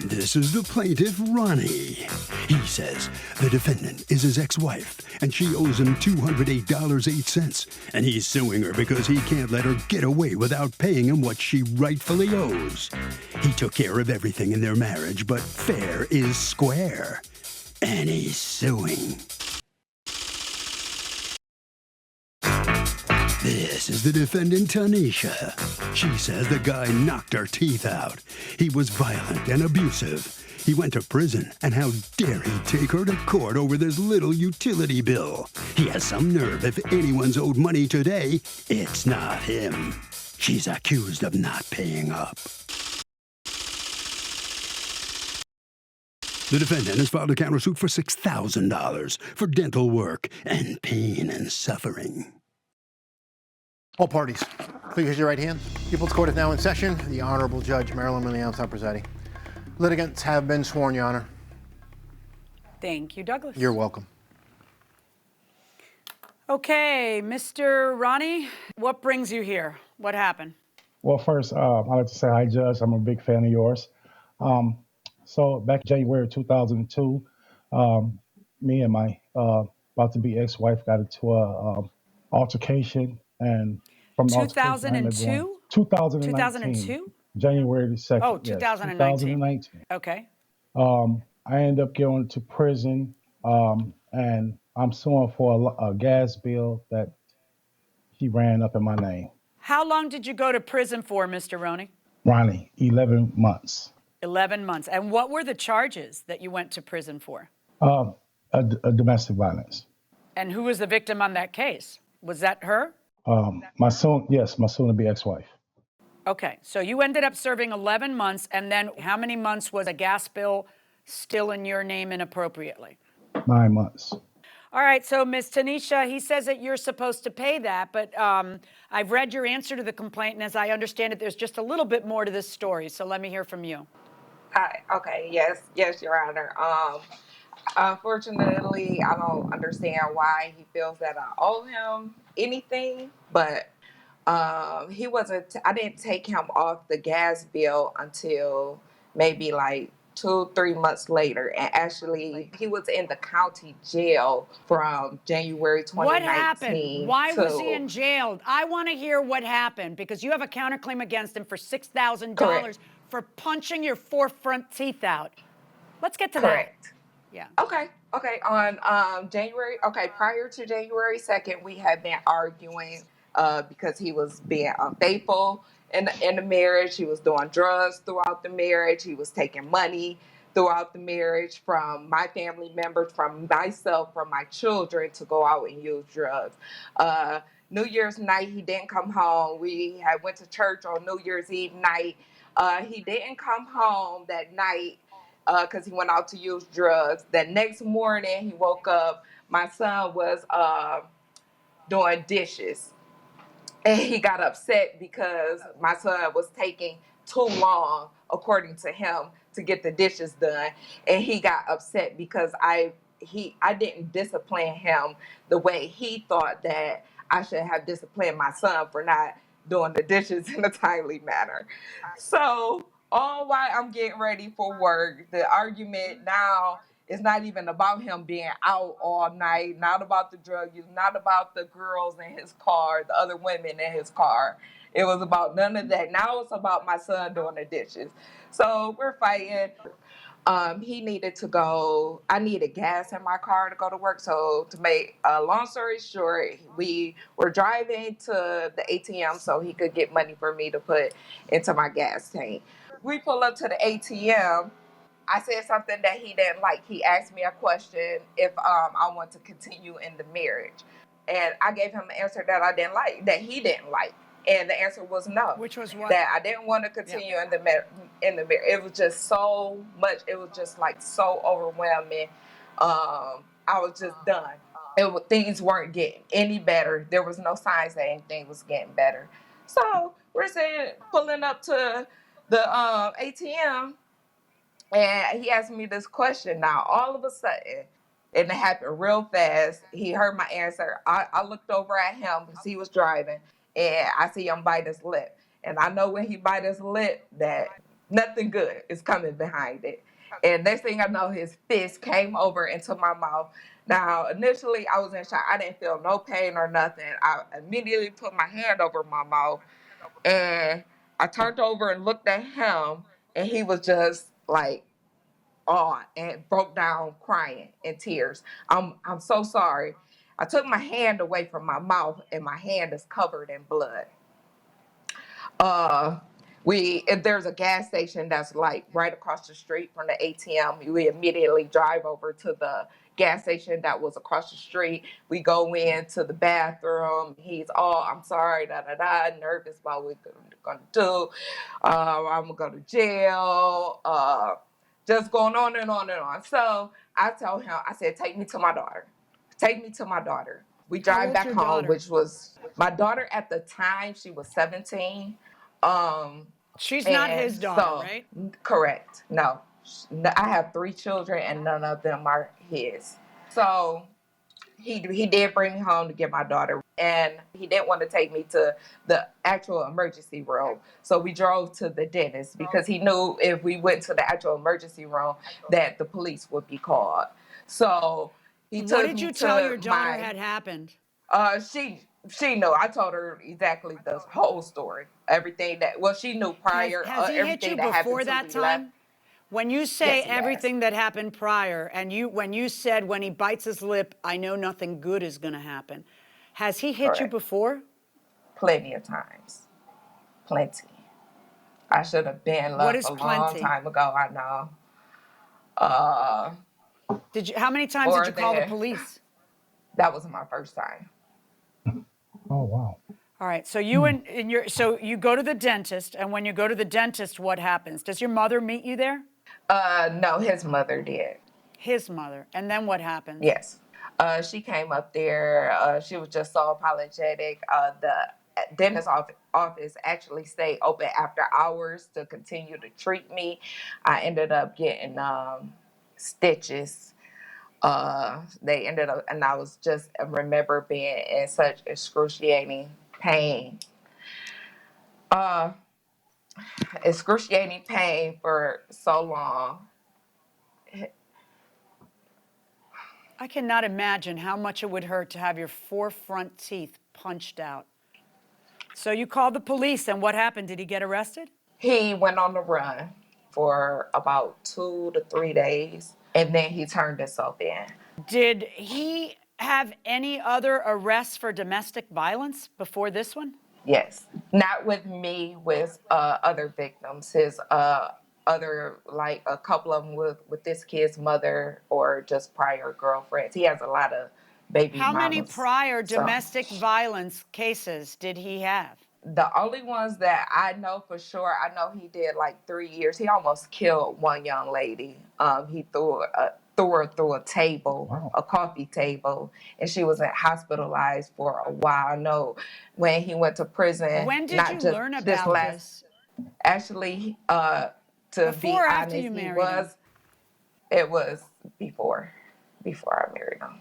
This is the plaintiff, Ronnie. He says the defendant is his ex-wife, and she owes him $208.08, and he's suing her because he can't let her get away without paying him what she rightfully owes. He took care of everything in their marriage, but fair is square, and he's suing. This is the defendant, Tanisha. She says the guy knocked her teeth out. He was violent and abusive. He went to prison, and how dare he take her to court over this little utility bill? He has some nerve. If anyone's owed money today, it's not him. She's accused of not paying up. The defendant has filed a countersuit for $6,000 for dental work and pain and suffering. All parties, please raise your right hand. People's Court is now in session. The Honorable Judge Marilyn Williams presiding. Litigants have been sworn, Your Honor. Thank you, Douglas. You're welcome. Okay, Mr. Ronnie, what brings you here? What happened? Well, first, I'd like to say hi, Judge. I'm a big fan of yours. So back in January 2002, me and my about-to-be ex-wife got into a altercation, and from 2002? 2019. 2002? January the 2nd. Oh, 2019. 2019. Okay. I ended up going to prison, and I'm suing for a gas bill that he ran up in my name. How long did you go to prison for, Mr. Ronnie, 11 months. 11 months. And what were the charges that you went to prison for? A domestic violence. And who was the victim on that case? Was that her? My soon-to-be ex-wife. Okay, so you ended up serving 11 months, and then how many months was a gas bill still in your name inappropriately? 9 months. All right, so Ms. Tanisha, he says that you're supposed to pay that, but I've read your answer to the complaint, and as I understand it, there's just a little bit more to this story, so let me hear from you. Okay, yes, Your Honor. Unfortunately, I don't understand why he feels that I owe him anything, but I didn't take him off the gas bill until maybe like 2-3 months later, and actually he was in the county jail from January 2019. What happened? Why was he in jail? I want to hear what happened, because you have a counterclaim against him for $6,000 for punching your 4 front teeth out. Let's get to that. Yeah. Okay. On prior to January 2nd, we had been arguing because he was being unfaithful in the marriage. He was doing drugs throughout the marriage. He was taking money throughout the marriage from my family members, from myself, from my children to go out and use drugs. New Year's night, he didn't come home. We had went to church on New Year's Eve night. He didn't come home that night because he went out to use drugs. The next morning, he woke up. My son was doing dishes. And he got upset because my son was taking too long, according to him, to get the dishes done. And he got upset because I didn't discipline him the way he thought that I should have disciplined my son for not doing the dishes in a timely manner. So all while I'm getting ready for work, the argument now is not even about him being out all night, not about the drug use, not about the girls in his car, the other women in his car. It was about none of that. Now it's about my son doing the dishes. So we're fighting. He needed to go. I needed gas in my car to go to work. So to make a long story short, we were driving to the ATM so he could get money for me to put into my gas tank. We pull up to the ATM. I said something that he didn't like. He asked me a question if I want to continue in the marriage. And I gave him an answer that I didn't like, that he didn't like. And the answer was no. Which was what? That I didn't want to continue in the marriage. It was just so much. It was just like so overwhelming. I was just done. Things weren't getting any better. There was no signs that anything was getting better. So we're pulling up to the ATM. And he asked me this question. Now, all of a sudden, and it happened real fast, he heard my answer. I looked over at him because he was driving, and I see him bite his lip. And I know when he bite his lip that Nothing good is coming behind it. And next thing I know, his fist came over into my mouth. Now, initially, I was in shock. I didn't feel no pain or nothing. I immediately put my hand over my mouth, and I turned over and looked at him, and he was just like, oh, and broke down crying in tears. I'm so sorry. I took my hand away from my mouth, and my hand is covered in blood. If there's a gas station that's like right across the street from the ATM, we immediately drive over to the gas station that was across the street. We go into the bathroom. He's all, I'm sorry, nervous about what we're gonna do. I'm gonna go to jail. Just going on and on and on. So I told him, I said, take me to my daughter. Take me to my daughter. We How drive old's back your home, daughter? which was my daughter at the time. She was 17. She's not his daughter, right? Correct. No. I have 3 children, and none of them are his. So he did bring me home to get my daughter, and he didn't want to take me to the actual emergency room. So we drove to the dentist because he knew if we went to the actual emergency room that the police would be called. So he took What did me you tell to your daughter had happened? She knew. I told her exactly the whole story. Everything that, well, she knew prior. Has he hit everything you that happened before till that we time? left. When you say Yes, he has. everything that happened prior, and when you said when he bites his lip, I know nothing good is going to happen. Has he hit you Correct. before? Plenty of times. Plenty. I should have been What left is a long plenty? time ago. I know. How many times did you call the police? That was my first time. Oh, wow. All right. So so you go to the dentist, and when you go to the dentist, what happens? Does your mother meet you there? No, his mother did. His mother. And then what happens? Yes. She came up there. She was just so apologetic. The dentist office actually stayed open after hours to continue to treat me. I ended up getting stitches. They ended up, and I remember being in such excruciating pain. Excruciating pain for so long. I cannot imagine how much it would hurt to have your 4 front teeth punched out. So you called the police, and what happened? Did he get arrested? He went on the run for about 2 to 3 days, and then he turned himself in. Did he have any other arrests for domestic violence before this one? Yes. Not with me, with other victims. His like a couple of them with this kid's mother or just prior girlfriends. He has a lot of baby How mamas. many prior domestic violence cases did he have? The only ones that I know for sure, I know he did like 3 years. He almost killed one young lady. He threw her through a table, Wow. a coffee table, and she was hospitalized for a while. I know when he went to prison. When did you learn about this? Actually, to Before be or after honest, you married him? It was before I married him.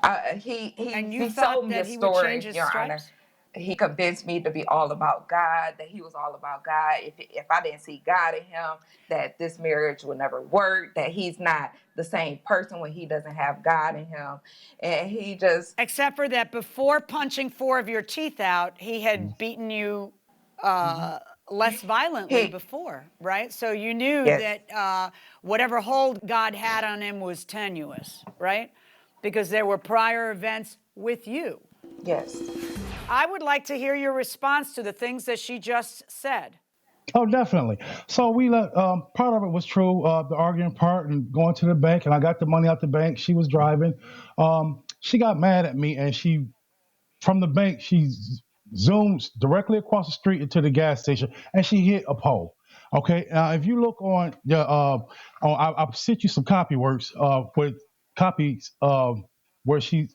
And you he thought told me that a he would story, change his Your Honor. stripes? He convinced me to be all about God, that he was all about God. If I didn't see God in him, that this marriage would never work, that he's not the same person when he doesn't have God in him. And he just... Except for that before punching 4 of your teeth out, he had beaten you less violently before, right? So you knew Yes. that whatever hold God had on him was tenuous, right? Because there were prior events with you. Yes. I would like to hear your response to the things that she just said. Oh, definitely. So we let part of it was true, the arguing part and going to the bank, and I got the money out the bank. She was driving. She got mad at me, and from the bank, she zooms directly across the street into the gas station, and she hit a pole. Okay. Now, if you look on I'll sent you some copy works with copies where she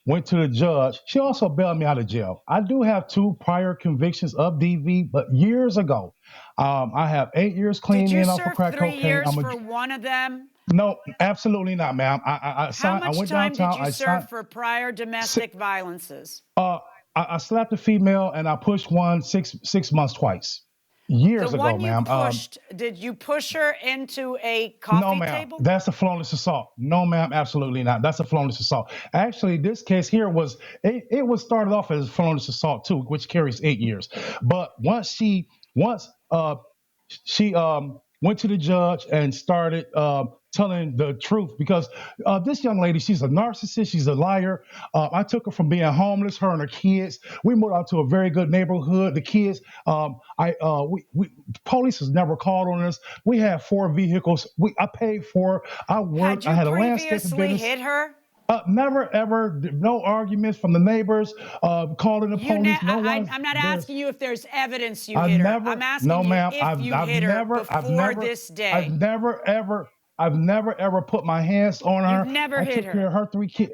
went to the judge. She also bailed me out of jail. I do have 2 prior convictions of DV, but years ago. I have 8 years clean Did you in off of serve crack 3 cocaine. years for one of them? No, absolutely not, ma'am. I How signed. I much went time did downtown. you I signed. serve for prior domestic violences? I slapped a female and I pushed one 6 months twice. Years The ago, one you ma'am. pushed, did you push her into a No, coffee ma'am. table? That's a felonious assault. No, ma'am. Absolutely not. That's a felonious assault. Actually, this case here it was started off as felonious assault too, which carries 8 years. But once she went to the judge and started telling the truth because this young lady, she's a narcissist, she's a liar. I took her from being homeless, her and her kids. We moved out to a very good neighborhood. The kids, we police has never called on us. We had 4 vehicles. I paid for. I Had worked. I you had a landscaping previously business. hit her? Never ever, no arguments from the neighbors, calling the police. No one. I'm not There's asking you if there's evidence you I've hit her. I'm never, no, asking you ma'am. if you hit her before this day. I've never ever put my hands on You've her. never I hit took care her. of her 3 kids.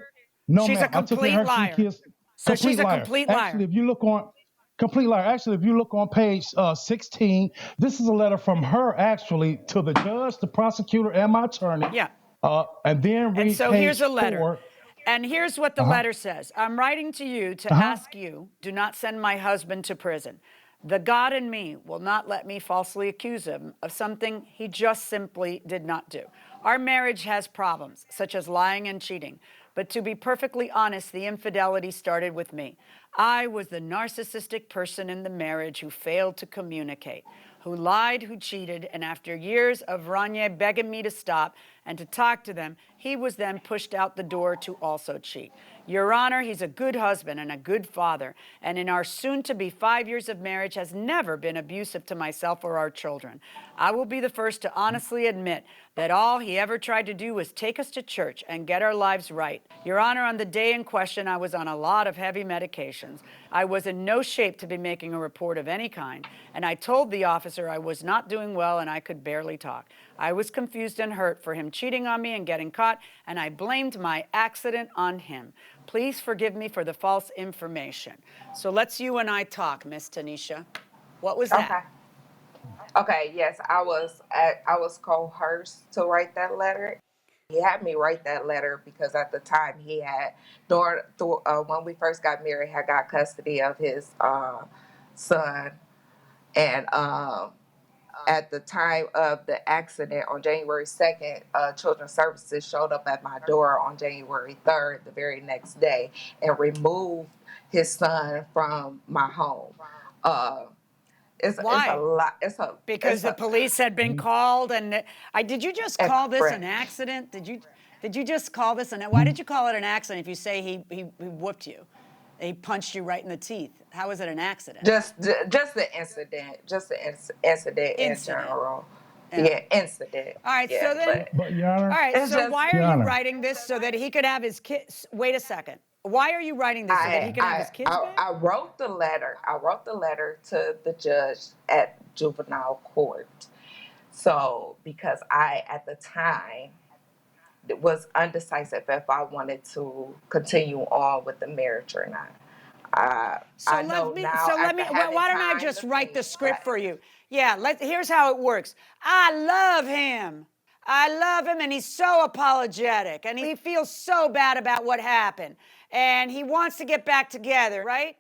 No, She's a ma'am. I took care of complete her 3 liar. kids. So Complete she's a liar. complete Actually, liar. if you look on, complete liar. Actually, if you look on page 16, this is a letter from her actually to the judge, the prosecutor, and my attorney. Yeah. And then And read so page here's a letter. 4. And here's what the Uh huh. letter says. I'm writing to you to Uh huh. ask you, do not send my husband to prison. The God in me will not let me falsely accuse him of something he just simply did not do. Our marriage has problems, such as lying and cheating. But to be perfectly honest, the infidelity started with me. I was the narcissistic person in the marriage who failed to communicate, who lied, who cheated, and after years of Ranye begging me to stop and to talk to them, he was then pushed out the door to also cheat. Your Honor, he's a good husband and a good father, and in our soon-to-be 5 years of marriage has never been abusive to myself or our children. I will be the first to honestly admit that all he ever tried to do was take us to church and get our lives right. Your Honor, on the day in question, I was on a lot of heavy medications. I was in no shape to be making a report of any kind, and I told the officer I was not doing well and I could barely talk. I was confused and hurt for him cheating on me and getting caught, and I blamed my accident on him. Please forgive me for the false information. So let's you and I talk, Miss Tanisha. What was that? Okay. Okay, yes, I was coerced to write that letter. He had me write that letter because at the time he had, when we first got married, had got custody of his son, and at the time of the accident on January 2nd, Children's Services showed up at my door on January 3rd, the very next day, and removed his son from my home. Uh, it's Why? a lot. Because the police had been called, and did you just call this an accident? Did you just call this why did you call it an accident if you say he whooped you? He punched you right in the teeth. How is it an accident? Just the incident. Just the incident in general. Yeah, incident. All right, yeah, so then, But Your Honor, all right, so why are Your you Honor. writing this so that he could have his kids? Wait a second. Why are you writing this so that he could have his kids back? I wrote the letter. I wrote the letter to the judge at juvenile court. So because I, at the time, was undecisive if I wanted to continue on with the marriage or not. Why don't I just write the script for you? Yeah, here's how it works. I love him, and he's so apologetic, and he feels so bad about what happened, and he wants to get back together, right?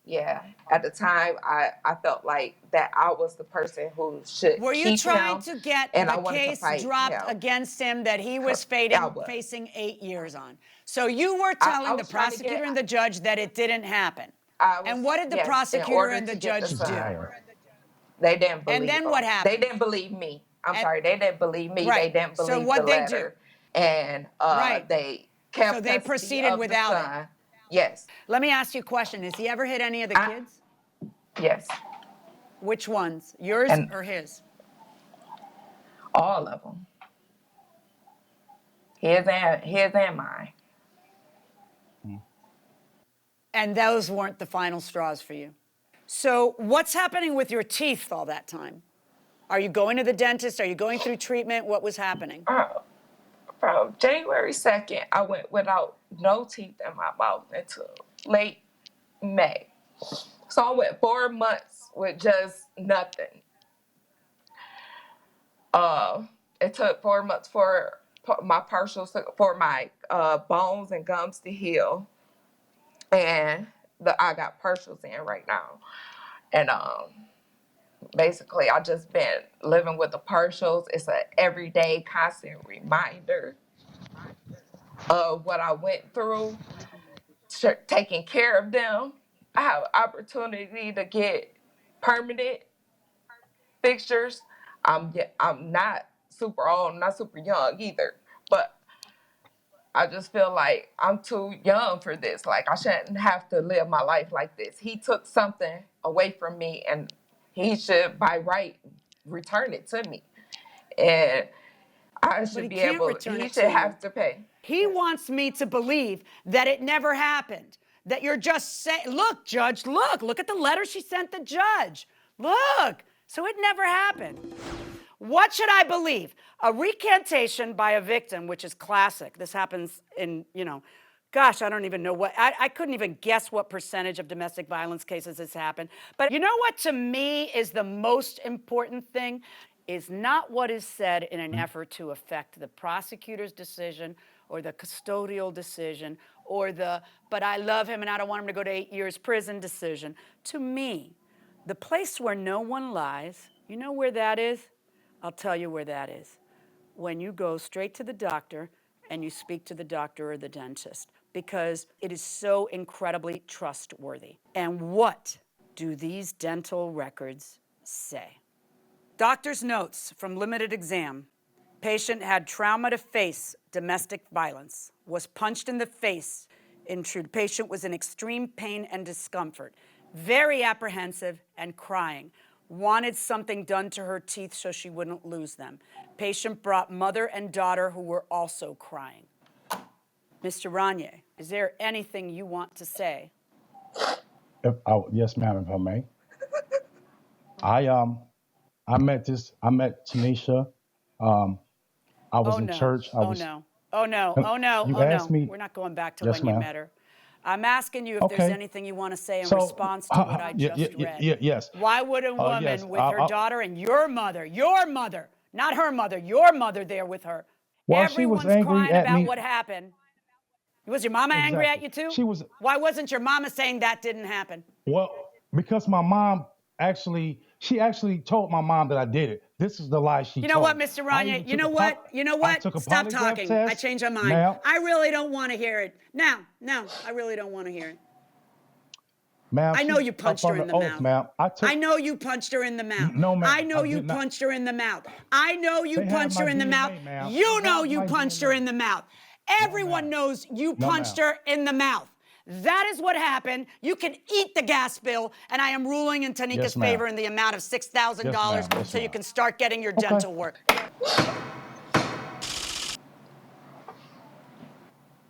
Yeah, at the time, I felt like that I was the person who should Were you keep trying him, to get and I the wanted to case fight dropped him. against him that he was I was. facing 8 years on? So you were telling the was trying to prosecutor get- and the judge that it didn't happen. And what did the yes, in prosecutor order and the to get judge the do? son. They didn't believe And then him. what happened? They didn't believe me. I'm sorry, they didn't believe me. Right. They didn't So believe what'd the they do? letter. And Right. they kept So they custody proceeded of without the it. son. Yes. Let me ask you a question. Has he ever hit any of the kids? Yes. Which ones? Yours And- or his? All of them. His and mine. And those weren't the final straws for you. So what's happening with your teeth all that time? Are you going to the dentist? Are you going through treatment? What was happening? From January 2nd, I went without no teeth in my mouth until late May. So I went 4 months with just nothing. It took 4 months for my bones and gums to heal, and I got partials in right now, and basically, I just been living with the partials. It's an everyday, constant reminder of what I went through, taking care of them. I have opportunity to get permanent fixtures. I'm not super old, I'm not super young either, but I just feel like I'm too young for this. Like, I shouldn't have to live my life like this. He took something away from me, and he should, by right, return it to me. And I But should he be can't able, return he it should to you. have to pay. He wants me to believe that it never happened, that you're just saying, look, Judge, look at the letter she sent the judge. Look, so it never happened. What should I believe? A recantation by a victim, which is classic. This happens in, gosh, I don't even know what, I couldn't even guess what percentage of domestic violence cases this happened. But you know what to me is the most important thing? Is not what is said in an effort to affect the prosecutor's decision or the custodial decision or but I love him and I don't want him to go to 8 years prison decision. To me, the place where no one lies, you know where that is? I'll tell you where that is. When you go straight to the doctor and you speak to the doctor or the dentist, because it is so incredibly trustworthy. And what do these dental records say? Doctor's notes from limited exam. Patient had trauma to face domestic violence, was punched in the face. Patient was in extreme pain and discomfort, very apprehensive and crying. Wanted something done to her teeth so she wouldn't lose them. Patient brought mother and daughter who were also crying. Mr. Ranier, is there anything you want to say? Yes, ma'am, if I may. I met Tanisha. I was in church. Oh no. You asked me. We're not going back to Yes, when you ma'am. met her. I'm asking you if there's anything you want to say in response to what I just read. Yes. Why would a woman yes, with her daughter and your mother, not her mother, your mother there with her? Well, she was Everyone's angry crying at about me. what happened. Was your mama angry at you too? She was. Why wasn't your mama saying that didn't happen? Well, because my mom she actually told my mom that I did it. This is the lie she told. You know what, Mr. Ranier? You know what? Stop talking. I changed my mind. Ma'am. I really don't want to hear it. No, I really don't want to hear it. Ma'am, I know you punched her in the mouth. Ma'am. I know you punched her in the mouth. No, ma'am. I know you punched her in the mouth. I know you punched her in the mouth. You know you punched her in the mouth. Everyone knows you punched her in the mouth. That is what happened. You can eat the gas bill, and I am ruling in Tanika's favor in the amount of $6,000 so you can start getting your dental work.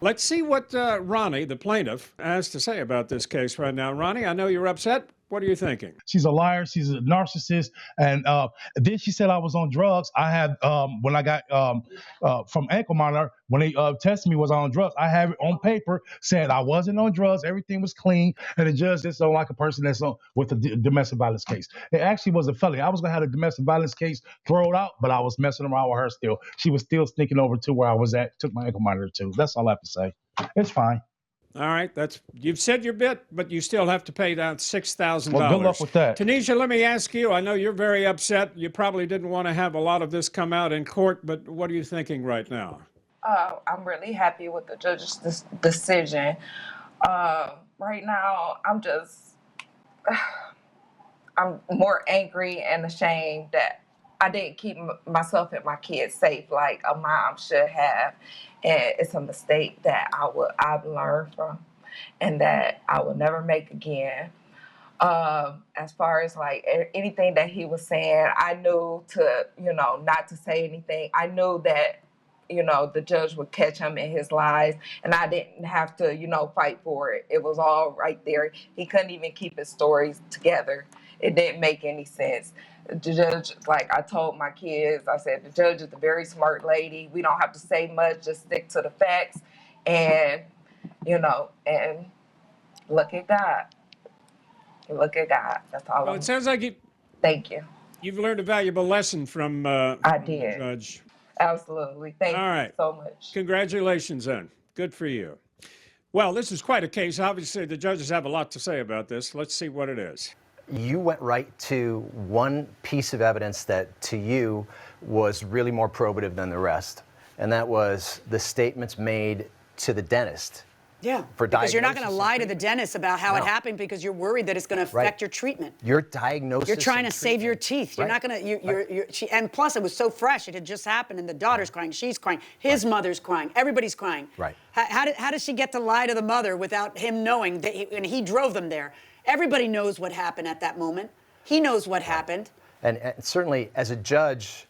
Let's see what Ronnie, the plaintiff, has to say about this case right now. Ronnie, I know you're upset. What are you thinking? She's a liar. She's a narcissist. And then she said I was on drugs. I had, when I got from ankle monitor, when they tested me was I on drugs, I have it on paper, said I wasn't on drugs. Everything was clean. And the judge just don't like a person that's on with a domestic violence case. It actually was a felony. I was going to have a domestic violence case thrown out, but I was messing around with her still. She was still sneaking over to where I was at, took my ankle monitor too. That's all I have to say. It's fine. All right, you've said your bit, but you still have to pay down $6,000. Well, good luck with that. Tanisha, let me ask you, I know you're very upset. You probably didn't want to have a lot of this come out in court, but what are you thinking right now? I'm really happy with the judge's decision. Right now, I'm more angry and ashamed that I didn't keep myself and my kids safe like a mom should have. And it's a mistake that I've learned from and that I will never make again. As far as like anything that he was saying, I knew to, not to say anything. I knew that, the judge would catch him in his lies, and I didn't have to, fight for it. It was all right there. He couldn't even keep his stories together. It didn't make any sense. The judge, like I told my kids, I said, the judge is a very smart lady. We don't have to say much, just stick to the facts. And, and look at God. Look at God. That's all. Well, it sounds like Thank you. You've learned a valuable lesson from I did. the judge. Absolutely. Thank you so much. Congratulations, then. Good for you. Well, this is quite a case. Obviously, the judges have a lot to say about this. Let's see what it is. You went right to one piece of evidence that to you was really more probative than the rest, and that was the statements made to the dentist. Yeah, for because you're not diagnosis going to and lie to the treatment. dentist about how it No. happened because you're worried that it's going to affect your treatment. Your diagnosis. You're trying to and save your treatment. teeth. You're not going to. And plus, it was so fresh. It had just happened, and the daughter's crying. She's crying. His mother's crying. Everybody's crying. Right. How does she get to lie to the mother without him knowing that? And he drove them there. Everybody knows what happened at that moment. He knows what happened. And certainly, as a judge,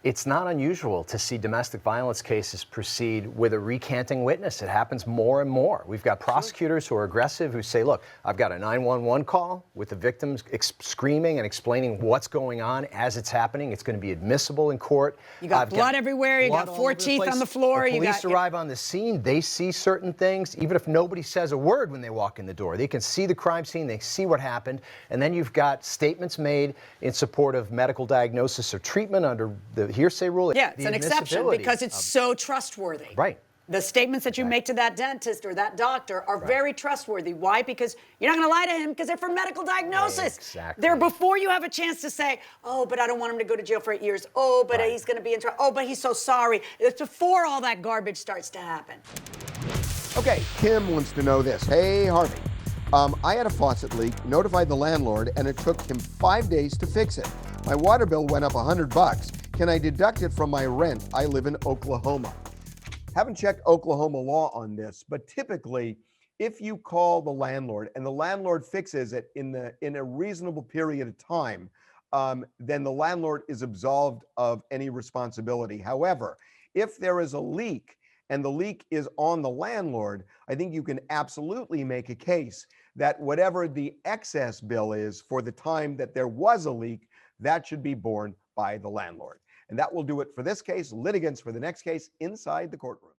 it's not unusual to see domestic violence cases proceed with a recanting witness. It happens more and more. We've got prosecutors who are aggressive who say, look, I've got a 911 call with the victims screaming and explaining what's going on as it's happening. It's going to be admissible in court. You got blood everywhere. You got blood all 4 over the teeth place. on the floor. The police arrive on the scene. They see certain things. Even if nobody says a word when they walk in the door, they can see the crime scene. They see what happened. And then you've got statements made in support of medical diagnosis or treatment under the hearsay rule. Yeah, it's an exception because it's so trustworthy. Right. The statements that you make to that dentist or that doctor are very trustworthy. Why? Because you're not going to lie to him because they're for medical diagnosis. Exactly. They're before you have a chance to say, oh, but I don't want him to go to jail for 8 years. Oh, but he's going to be in trouble. Oh, but he's so sorry. It's before all that garbage starts to happen. Okay, Kim wants to know this. Hey, Harvey. I had a faucet leak, notified the landlord, and it took him 5 days to fix it. My water bill went up $100. Can I deduct it from my rent? I live in Oklahoma. Haven't checked Oklahoma law on this, but typically, if you call the landlord and the landlord fixes it in a reasonable period of time, then the landlord is absolved of any responsibility. However, if there is a leak and the leak is on the landlord, I think you can absolutely make a case that whatever the excess bill is for the time that there was a leak, that should be borne by the landlord. And that will do it for this case. Litigants for the next case inside the courtroom.